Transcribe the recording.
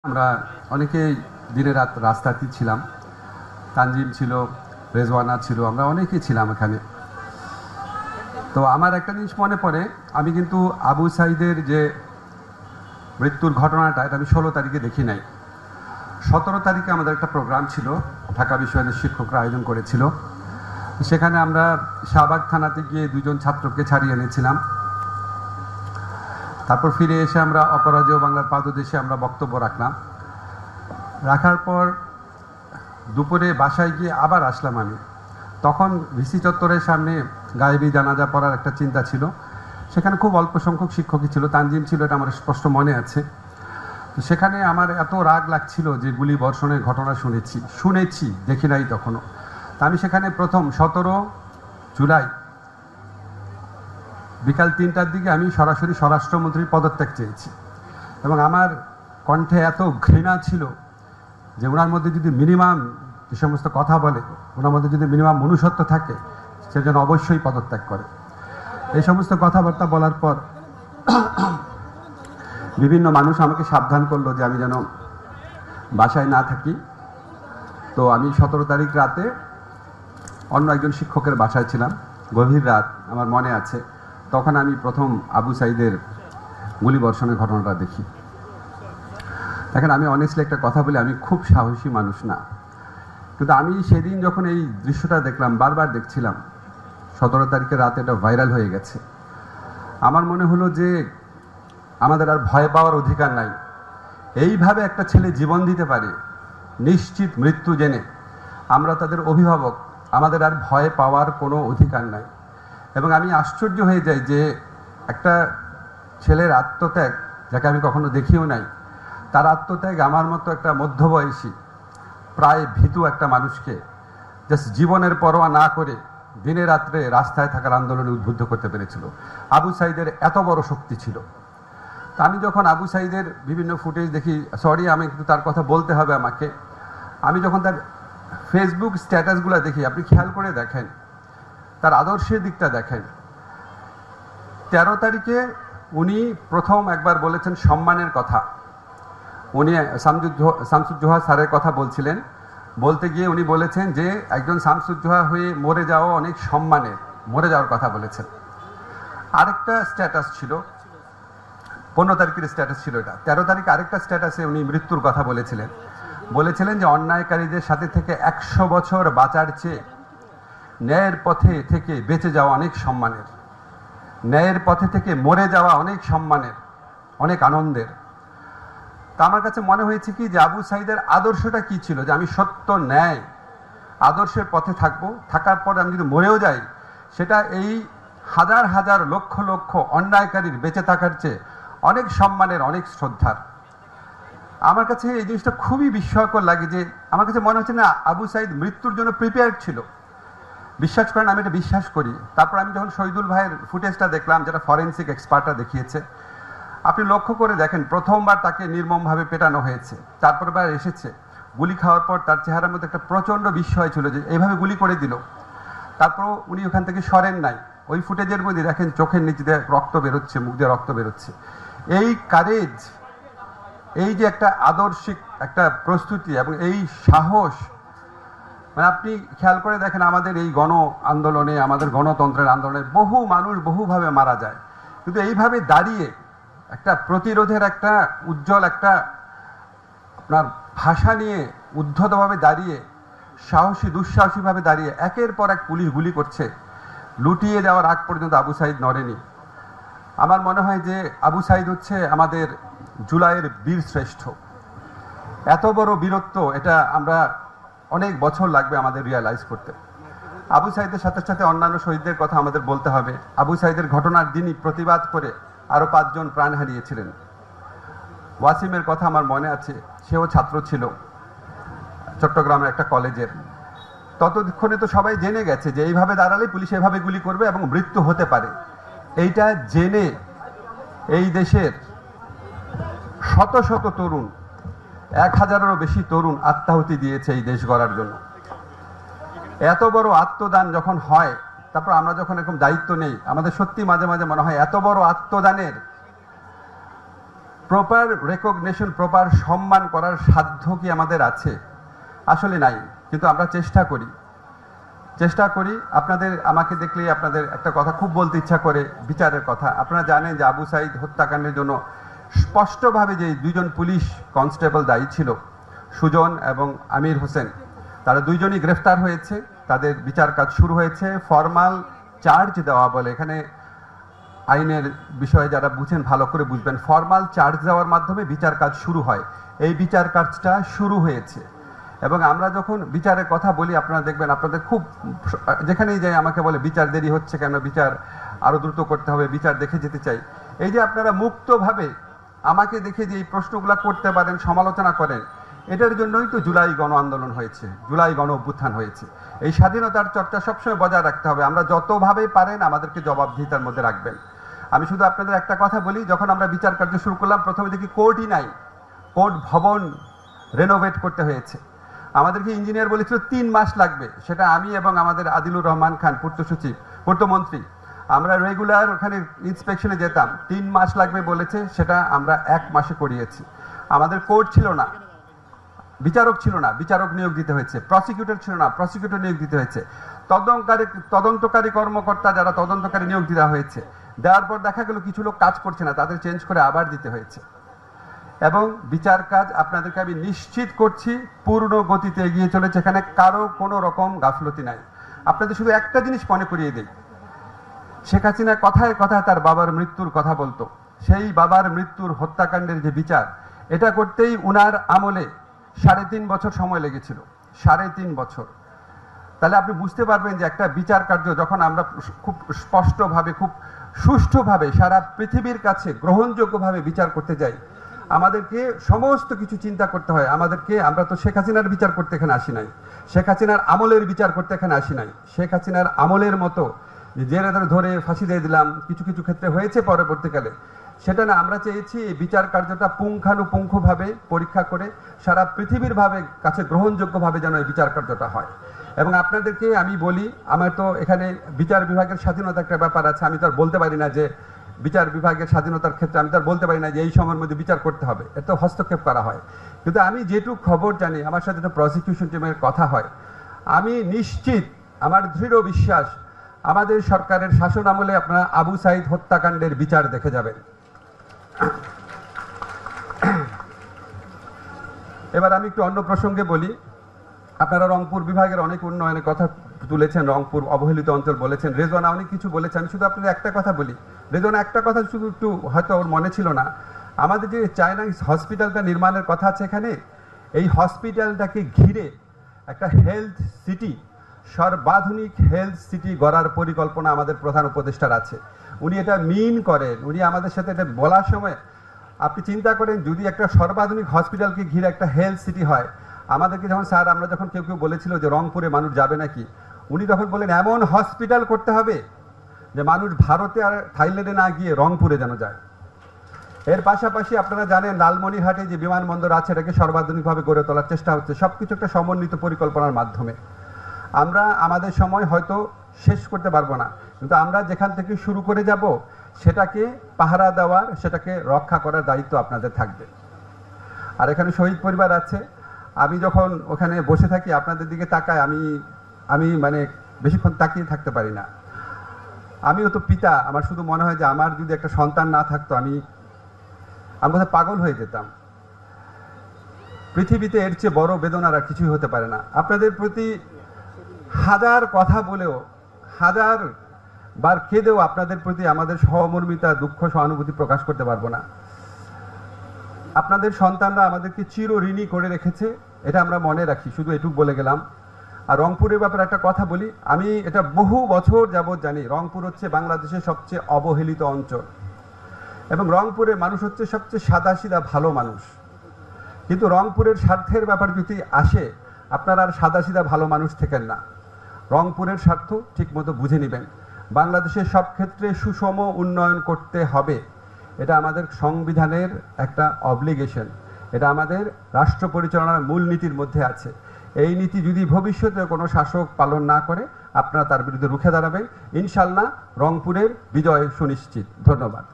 আমরা অনেকেই দিনে রাত রাস্তাতেই ছিলাম। তানজিম ছিল, রেজওয়ানা ছিল, আমরা অনেকেই ছিলাম এখানে। তো আমার একটা জিনিস মনে পড়ে, আমি কিন্তু আবু সাইদের যে মৃত্যুর ঘটনাটা, এটা আমি 16 তারিখে দেখি নাই। 17 তারিখে আমাদের একটা প্রোগ্রাম ছিল, ঢাকা বিশ্ববিদ্যালয়ের শিক্ষকরা আয়োজন করেছিল। সেখানে আমরা শাহবাগ থানাতে গিয়ে 2 জন ছাত্রকে ছাড়িয়ে এনেছিলাম। তারপর ফিরে এসে আমরা অপরাজেয় বাংলার পাদদেশে আমরা বক্তব্য রাখার পর দুপুরে বাসায় গিয়ে আবার আসলাম আমি। তখন ভিসি চত্বরের সামনে গায়েবী জানাজা পড়ার একটা চিন্তা ছিল। সেখানে খুব অল্প সংখ্যক শিক্ষকই ছিল, তানজিম ছিল, এটা আমার স্পষ্ট মনে আছে। তো সেখানে আমার এত রাগ লাগছিল যে গুলি বর্ষণের ঘটনা শুনেছি, দেখি নাই তখনও। তা আমি সেখানে প্রথম 17 জুলাই বিকাল 3টার দিকে আমি সরাসরি স্বরাষ্ট্রমন্ত্রীর পদত্যাগ চেয়েছি, এবং আমার কণ্ঠে এত ঘৃণা ছিল যে ওনার মধ্যে যদি মিনিমাম যে সমস্ত কথা বলে, ওনার মধ্যে যদি মিনিমাম মনুষ্যত্ব থাকে, সে যেন অবশ্যই পদত্যাগ করে। এই সমস্ত কথাবার্তা বলার পর বিভিন্ন মানুষ আমাকে সাবধান করলো যে আমি যেন বাসায় না থাকি। তো আমি 17 তারিখ রাতে অন্য একজন শিক্ষকের বাসায় ছিলাম, গভীর রাত, আমার মনে আছে। তখন আমি প্রথম আবু সাইদের গুলিবর্ষণের ঘটনাটা দেখি। দেখেন, আমি অনেস্টলি একটা কথা বলি, আমি খুব সাহসী মানুষ না, কিন্তু আমি সেদিন যখন এই দৃশ্যটা দেখলাম, বারবার দেখছিলাম, 17 তারিখের রাতে এটা ভাইরাল হয়ে গেছে। আমার মনে হলো যে আমাদের আর ভয় পাওয়ার অধিকার নাই। এইভাবে একটা ছেলে জীবন দিতে পারে নিশ্চিত মৃত্যু জেনে, আমরা তাদের অভিভাবক, আমাদের আর ভয় পাওয়ার কোনো অধিকার নাই। এবং আমি আশ্চর্য হয়ে যাই যে একটা ছেলের আত্মত্যাগ, যাকে আমি কখনো দেখিও নাই, তার আত্মত্যাগ আমার মতো একটা মধ্যবয়সী প্রায় ভীতু একটা মানুষকে জাস্ট জীবনের পরোয়া না করে দিনে রাত্রে রাস্তায় থাকার আন্দোলনে উদ্বুদ্ধ করতে পেরেছিল। আবু সাইদের এত বড় শক্তি ছিল। তা আমি যখন আবু সাইদের বিভিন্ন ফুটেজ দেখি, আমি কিন্তু তার কথা বলতে হবে আমাকে, আমি যখন তার ফেসবুক স্ট্যাটাসগুলো দেখি, আপনি খেয়াল করে দেখেন, তার আদর্শের দিকটা দেখেন। 13 তারিখে উনি প্রথম একবার বলেছেন সম্মানের কথা। উনি শামসুজ্জোহা স্যারের কথা বলছিলেন, বলতে গিয়ে উনি বলেছেন যে একজন শামসুজ্জোহা হয়ে মরে যাওয়া অনেক সম্মানের, মরে যাওয়ার কথা বলেছেন। আরেকটা স্ট্যাটাস ছিল, 15 তারিখের স্ট্যাটাস ছিল এটা। 13 তারিখ আরেকটা স্ট্যাটাসে উনি মৃত্যুর কথা বলেছিলেন যে অন্যায়কারীদের সাথে থেকে 100 বছর বাঁচার চেয়ে ন্যায়ের পথে থেকে বেঁচে যাওয়া অনেক সম্মানের, ন্যায়ের পথে থেকে মরে যাওয়া অনেক সম্মানের, অনেক আনন্দের। তা আমার কাছে মনে হয়েছে কি যে আবু সাইদের আদর্শটা কি ছিল, যে আমি সত্য ন্যায় আদর্শের পথে থাকবো, থাকার পর আমি যদি মরেও যাই, সেটা এই হাজার হাজার লক্ষ লক্ষ অন্যায়কারীর বেঁচে থাকার চেয়ে অনেক সম্মানের, অনেক শ্রদ্ধার। আমার কাছে এই জিনিসটা খুবই বিস্ময়কর লাগে যে আমার কাছে মনে হচ্ছে না আবু সাইদ মৃত্যুর জন্য প্রিপেয়ার্ড ছিল। বিশ্বাস করেন, আমি এটা বিশ্বাস করি। তারপর আমি যখন শহীদুল ভাইয়ের ফুটেজটা দেখলাম, যেটা ফরেন্সিক এক্সপার্টরা দেখিয়েছে, আপনি লক্ষ্য করে দেখেন, প্রথমবার তাকে নির্মমভাবে পেটানো হয়েছে, তারপরবার এসেছে গুলি খাওয়ার পর তার চেহারার মধ্যে একটা প্রচণ্ড বিস্ময় ছিল যে এইভাবে গুলি করে দিল। তারপরও উনি ওখান থেকে সরেন নাই। ওই ফুটেজের মধ্যে দেখেন চোখের নিচে দিয়ে রক্ত বেরোচ্ছে, মুখ দিয়ে রক্ত বেরোচ্ছে। এই কারেজ, এই যে একটা আদর্শিক একটা প্রস্তুতি এবং এই সাহস, মানে আপনি খেয়াল করে দেখেন আমাদের এই গণ আন্দোলনে, আমাদের গণতন্ত্রের আন্দোলনে বহু মানুষ বহুভাবে মারা যায়, কিন্তু এইভাবে দাঁড়িয়ে একটা প্রতিরোধের একটা উজ্জ্বল একটা আপনার ভাষা নিয়ে উদ্ধতভাবে দাঁড়িয়ে, সাহসী দুঃসাহসীভাবে দাঁড়িয়ে একের পর এক পুলিশ গুলি করছে, লুটিয়ে যাওয়ার আগ পর্যন্ত আবু সাইদ নড়েনি। আমার মনে হয় যে আবু সাইদ হচ্ছে আমাদের জুলাইয়ের বীর শ্রেষ্ঠ। এত বড় বীরত্ব, এটা আমরা অনেক বছর লাগবে আমাদের রিয়ালাইজ করতে। আবু সাইদের সাথে সাথে অন্যান্য শহীদদের কথা আমাদের বলতে হবে। আবু সাইদের ঘটনার দিনই প্রতিবাদ করে আরো 5 জন প্রাণ হারিয়েছিলেন। ওয়াসিমের কথা আমার মনে আছে, সেও ছাত্র ছিল চট্টগ্রামের একটা কলেজের। ততক্ষণে তো সবাই জেনে গেছে যে এইভাবে দাঁড়ালে পুলিশ এভাবে গুলি করবে এবং মৃত্যু হতে পারে। এইটা জেনে এই দেশের শত শত তরুণ, 1000-এরও বেশি তরুণ আত্মাহুতি দিয়েছে এই দেশ গড়ার জন্য। এত বড় আত্মদান যখন হয়, তারপর আমরা যখন এরকম দায়িত্ব নেই, আমাদের সত্যি মাঝে মাঝে মনে হয় এত বড় আত্মদানের প্রপার রেকগনিশন, প্রপার সম্মান করার সাধ্য কি আমাদের আছে? আসলে নাই, কিন্তু আমরা চেষ্টা করি। আপনাদের আমাকে দেখলেই আপনাদের একটা কথা খুব বলতে ইচ্ছা করে, বিচারের কথা। আপনারা জানেন যে আবু সাঈদ হত্যাকাণ্ডের জন্য স্পষ্টভাবে যে দুইজন পুলিশ কনস্টেবল দায়ী ছিল, সুজন এবং আমির হোসেন, তারা দুইজনই গ্রেফতার হয়েছে। তাদের বিচার কাজ শুরু হয়েছে। ফরমাল চার্জ দেওয়া বলে, এখানে আইনের বিষয়ে যারা বুঝেন ভালো করে বুঝবেন, ফরমাল চার্জ দেওয়ার মাধ্যমে বিচার কাজ শুরু হয়। এই বিচার কাজটা শুরু হয়েছে এবং আমরা যখন বিচারের কথা বলি, আপনারা দেখবেন আপনাদের খুব, যেখানেই যাই আমাকে বলে বিচার দেরি হচ্ছে কেন, বিচার আরো দ্রুত করতে হবে, বিচার দেখে যেতে চাই। এই যে আপনারা মুক্তভাবে আমাকে দেখে যে এই প্রশ্নগুলো করতে পারেন, সমালোচনা করেন, এটার জন্যই তো জুলাই গণ আন্দোলন হয়েছে, জুলাই গণ অভ্যুত্থান হয়েছে। এই স্বাধীনতার চর্চা সবসময় বজায় রাখতে হবে। আমরা যতভাবে পারেন আমাদেরকে জবাবদিহিতার মধ্যে রাখবেন। আমি শুধু আপনাদের একটা কথা বলি, যখন আমরা বিচার কার্য শুরু করলাম, প্রথমে দেখি কোর্টই নাই, কোর্ট ভবন রেনোভেট করতে হয়েছে। আমাদেরকে ইঞ্জিনিয়ার বলেছিল 3 মাস লাগবে। সেটা আমি এবং আমাদের আদিলুর রহমান খান, পূর্ত সচিব, পূর্তমন্ত্রী, আমরা রেগুলার ওখানে ইন্সপেকশনে যেতাম। 3 মাস লাগবে বলেছে, সেটা আমরা 1 মাসে করিয়েছি। আমাদের কোর্ট ছিল না, বিচারক ছিল না, বিচারক নিয়োগ দিতে হয়েছে। প্রসিকিউটর ছিল না, প্রসিকিউটর নিয়োগ দিতে হয়েছে। তদন্তকারী কর্মকর্তা যারা তদন্তকারী নিয়োগ দেওয়া হয়েছে, দেওয়ার পর দেখা গেল কিছু লোক কাজ করছে না, তাদের চেঞ্জ করে আবার দিতে হয়েছে। এবং বিচার কাজ আপনাদেরকে আমি নিশ্চিত করছি পূর্ণ গতিতে এগিয়ে চলেছে, এখানে কারো কোনো রকম গাফলতি নাই। আপনাদের শুধু একটা জিনিস মনে করিয়ে দিই, শেখ হাসিনা কথায় কথায় তার বাবার মৃত্যুর কথা বলতো। সেই বাবার মৃত্যুর হত্যাকাণ্ডের যে বিচার, এটা করতেই উনার আমলে 3.5 বছর সময় লেগেছিল, 3.5 বছর। তাহলে আপনি বুঝতে পারবেন যে একটা বিচার কার্য যখন আমরা খুব স্পষ্টভাবে, খুব সুষ্ঠুভাবে, সারা পৃথিবীর কাছে গ্রহণযোগ্যভাবে বিচার করতে যাই, আমাদেরকে সমস্ত কিছু চিন্তা করতে হয়। আমরা তো শেখ হাসিনার বিচার করতে এখানে আসি নাই, শেখ হাসিনার আমলের বিচার করতে এখানে আসি নাই। শেখ হাসিনার আমলের মতো জেলে ধরে ফাঁসি দিয়ে দিলাম, কিছু কিছু ক্ষেত্রে হয়েছে পরবর্তীকালে, সেটা না। আমরা চেয়েছি এই বিচার কার্যটা পুঙ্খানুপুঙ্খভাবে পরীক্ষা করে সারা পৃথিবীর কাছে গ্রহণযোগ্যভাবে যেন এই বিচার কার্যটা হয়। এবং আপনাদেরকে আমি বলি, আমার তো এখানে বিচার বিভাগের স্বাধীনতা একটা ব্যাপার আছে। আমি তো আর বলতে পারি না যে বিচার বিভাগের স্বাধীনতার ক্ষেত্রে আমি তো আর বলতে পারি না যে এই সময়ের মধ্যে বিচার করতে হবে, এত হস্তক্ষেপ করা হয়। কিন্তু আমি যেটুকু খবর জানি, আমার সাথে তো প্রসিকিউশন টিমের কথা হয়, আমি নিশ্চিত, আমার দৃঢ় বিশ্বাস, আমাদের সরকারের শাসন আমলে আপনারা আবু সাঈদ হত্যাকাণ্ডের বিচার দেখে যাবেন। এবার আমি একটু অন্য প্রসঙ্গে বলি। আপনারা রংপুর বিভাগের অনেক উন্নয়নের কথা তুলেছেন, রংপুর অবহেলিত অঞ্চল বলেছেন, রেজওয়ানা অনেক কিছু বলেছেন। আমি শুধু আপনাদের একটা কথা বলি, রেজওয়ানা একটা কথা শুধু একটু হয়তো ওর মনে ছিল না, আমাদের যে চায়না হসপিটালটা নির্মাণের কথা আছে এখানে, এই হসপিটালটাকে ঘিরে একটা হেলথ সিটি, সর্বাধুনিক হেলথ সিটি গড়ার পরিকল্পনা আমাদের প্রধান উপদেষ্টার আছে। উনি এটা মিন করেন, উনি আমাদের সাথে এটা বলার সময়, আপনি চিন্তা করেন যদি একটা সর্বাধুনিক হসপিটালকে ঘিরে একটা হেলথ সিটি হয়, আমাদেরকে যখন স্যার, আমরা যখন কেউ বলেছিল যে রংপুরে মানুষ যাবে নাকি, উনি তখন বললেন এমন হসপিটাল করতে হবে যে মানুষ ভারতে আর থাইল্যান্ডে না গিয়ে রংপুরে যেন যায়। এর পাশাপাশি আপনারা জানেন লালমনিরহাটে যে বিমানবন্দর আছে, এটাকে সর্বাধুনিকভাবে গড়ে তোলার চেষ্টা হচ্ছে, সবকিছু একটা সমন্বিত পরিকল্পনার মাধ্যমে। আমরা আমাদের সময় হয়তো শেষ করতে পারবো না, কিন্তু আমরা যেখান থেকে শুরু করে যাব সেটাকে পাহারা দেওয়ার, সেটাকে রক্ষা করার দায়িত্ব আপনাদের থাকবে। আর এখানে শহীদ পরিবার আছে, আমি যখন ওখানে বসে থাকি আপনাদের দিকে তাকায়, আমি মানে বেশিক্ষণ তাকিয়ে থাকতে পারি না। আমিও তো পিতা, আমার শুধু মনে হয় যে আমার যদি একটা সন্তান না থাকতো আমি বোধহয় পাগল হয়ে যেতাম। পৃথিবীতে এর চেয়ে বড় বেদনার আর কিছুই হতে পারে না। আপনাদের প্রতি হাজার কথা বলেও, হাজার বার কেঁদেও আপনাদের প্রতি আমাদের সহমর্মিতা, দুঃখ, সহানুভূতি প্রকাশ করতে পারবো না। আপনাদের সন্তানরা আমাদেরকে চির ঋণী করে রেখেছে, এটা আমরা মনে রাখি। শুধু এটুকু বলে গেলাম। আর রংপুরের ব্যাপারে একটা কথা বলি, আমি এটা বহু বছর যাবৎ জানি, রংপুর হচ্ছে বাংলাদেশের সবচেয়ে অবহেলিত অঞ্চল এবং রংপুরের মানুষ হচ্ছে সবচেয়ে সাদাসিধা ভালো মানুষ। কিন্তু রংপুরের স্বার্থের ব্যাপার যদি আসে, আপনারা আর সাদাসিধা ভালো মানুষ থেকেন না। রংপুরের স্বার্থ ঠিকমতো বুঝে নেবেন। বাংলাদেশের সব ক্ষেত্রে সুষম উন্নয়ন করতে হবে, এটা আমাদের সংবিধানের একটা অব্লিগেশন, এটা আমাদের রাষ্ট্র পরিচালনার মূলনীতির মধ্যে আছে। এই নীতি যদি ভবিষ্যতে কোনো শাসক পালন না করে, আপনারা তার বিরুদ্ধে রুখে দাঁড়াবেন। ইনশাল্লাহ রংপুরের বিজয় সুনিশ্চিত। ধন্যবাদ।